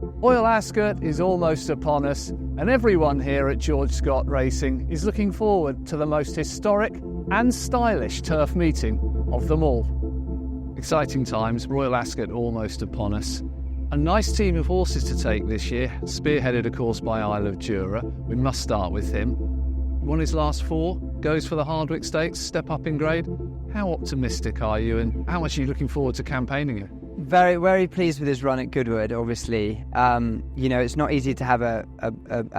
Royal Ascot is almost upon us, and everyone here at George Scott Racing is looking forward to the most historic and stylish turf meeting of them all. Exciting times, Royal Ascot almost upon us. A nice team of horses to take this year, spearheaded of course by Isle of Jura. We must start with him. Won his last 4, goes for the Hardwick Stakes, step up in grade. How optimistic are you, and how much are you looking forward to campaigning it? Very, very pleased with his run at Goodwood, obviously. It's not easy to have a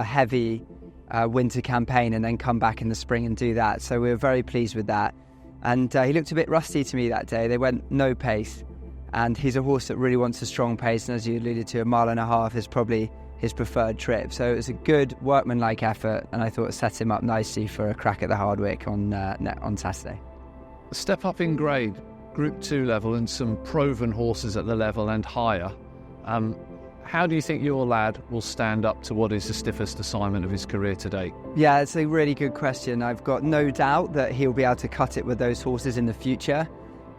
heavy winter campaign and then come back in the spring and do that. So we were very pleased with that. And he looked a bit rusty to me that day. They went no pace. And he's a horse that really wants a strong pace. And as you alluded to, 1.5 miles is probably his preferred trip. So it was a good workmanlike effort. And I thought it set him up nicely for a crack at the Hardwick on Saturday. A step up in grade, Group 2 level, and some proven horses at the level and higher. How do you think your lad will stand up to what is the stiffest assignment of his career to date? Yeah, it's a really good question. I've got no doubt that he'll be able to cut it with those horses in the future.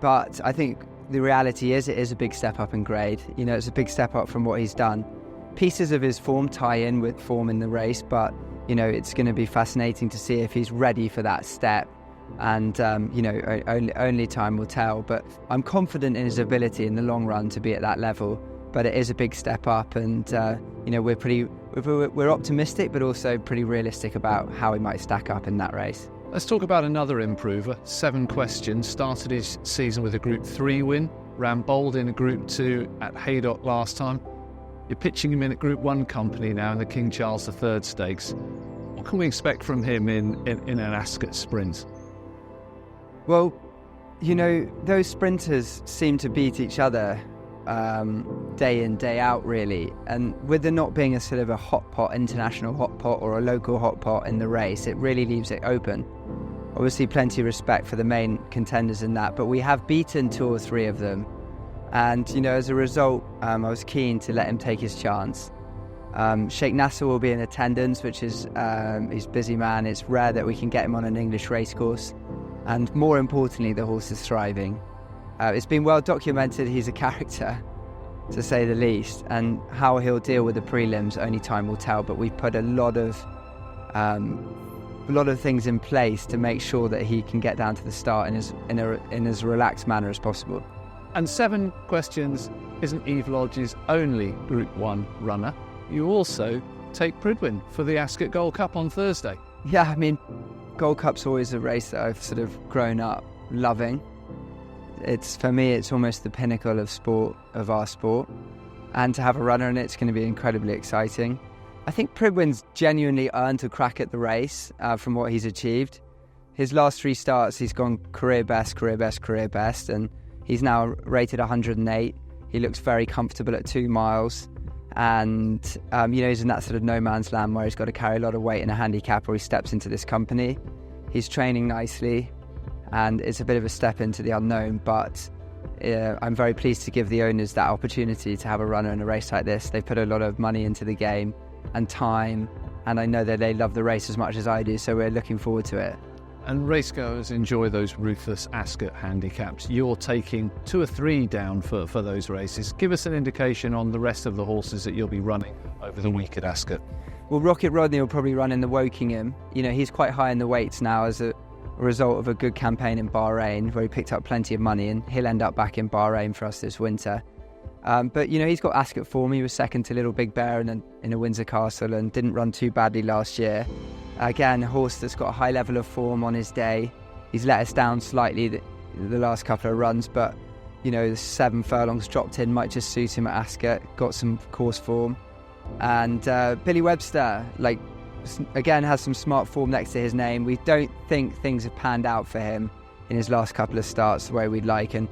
But I think the reality is it is a big step up in grade. It's a big step up from what he's done. Pieces of his form tie in with form in the race, but, it's going to be fascinating to see if he's ready for that step. And, only time will tell. But I'm confident in his ability in the long run to be at that level. But it is a big step up, and we're optimistic, but also pretty realistic about how he might stack up in that race. Let's talk about another improver. 7 Questions, started his season with a Group 3 win, ran bold in a Group 2 at Haydock last time. You're pitching him in at Group 1 company now in the King Charles III Stakes. What can we expect from him in an Ascot sprint? Well, those sprinters seem to beat each other day in, day out, really. And with there not being a sort of a hot pot, international hot pot or a local hot pot in the race, it really leaves it open. Obviously, plenty of respect for the main contenders in that, but we have beaten 2 or 3 of them. And, as a result, I was keen to let him take his chance. Sheikh Nasser will be in attendance, which is he's a busy man. It's rare that we can get him on an English racecourse. And more importantly, the horse is thriving. It's been well documented he's a character, to say the least, and how he'll deal with the prelims only time will tell. But we've put a lot of things in place to make sure that he can get down to the start in as relaxed manner as possible. And 7 Questions isn't Eve Lodge's only Group 1 runner. You also take Prydwen for the Ascot Gold Cup on Thursday. Yeah, Gold Cup's always a race that I've sort of grown up loving. For me, it's almost the pinnacle of our sport. And to have a runner in it's going to be incredibly exciting. I think Prydwen's genuinely earned a crack at the race from what he's achieved. His last 3 starts, he's gone career best, and he's now rated 108. He looks very comfortable at 2 miles. And, he's in that sort of no man's land where he's got to carry a lot of weight in a handicap or he steps into this company. He's training nicely, and it's a bit of a step into the unknown, but I'm very pleased to give the owners that opportunity to have a runner in a race like this. They put a lot of money into the game and time, and I know that they love the race as much as I do, so we're looking forward to it. And racegoers enjoy those ruthless Ascot handicaps. You're taking 2 or 3 down for those races. Give us an indication on the rest of the horses that you'll be running over the week at Ascot. Well, Rocket Rodney will probably run in the Wokingham. He's quite high in the weights now as a result of a good campaign in Bahrain, where he picked up plenty of money, and he'll end up back in Bahrain for us this winter. But he's got Ascot form. He was second to Little Big Bear in a Windsor Castle and didn't run too badly last year. Again, a horse that's got a high level of form on his day. He's let us down slightly the last couple of runs, but the 7 furlongs dropped in might just suit him at Ascot. Got some course form. And Billy Webster, again, has some smart form next to his name. We don't think things have panned out for him in his last couple of starts the way we'd like, and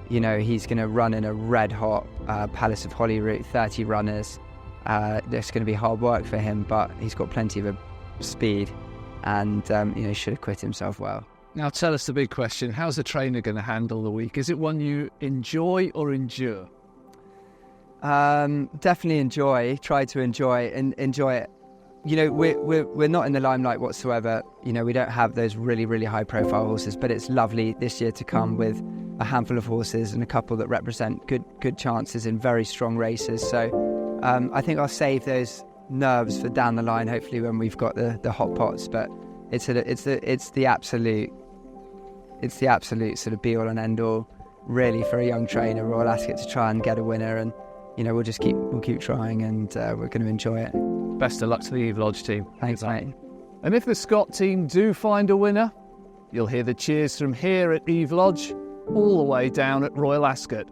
he's going to run in a red hot Palace of Holyrood, 30 runners. It's going to be hard work for him, but he's got plenty of speed, and he should acquit himself well. Now tell us the big question: how's the trainer going to handle the week? Is it one you enjoy or endure? Definitely enjoy. Try to enjoy it. We're not in the limelight whatsoever. We don't have those really, really high profile horses, but it's lovely this year to come with a handful of horses and a couple that represent good chances in very strong races. So I think I'll save those nerves for down the line, hopefully when we've got the hot pots. But it's the absolute sort of be all and end all, really, for a young trainer, Royal Ascot, to try and get a winner. And we'll keep trying, and we're going to enjoy it. Best of luck to the Eve Lodge team. Thanks, mate. And if the Scott team do find a winner, you'll hear the cheers from here at Eve Lodge all the way down at Royal Ascot.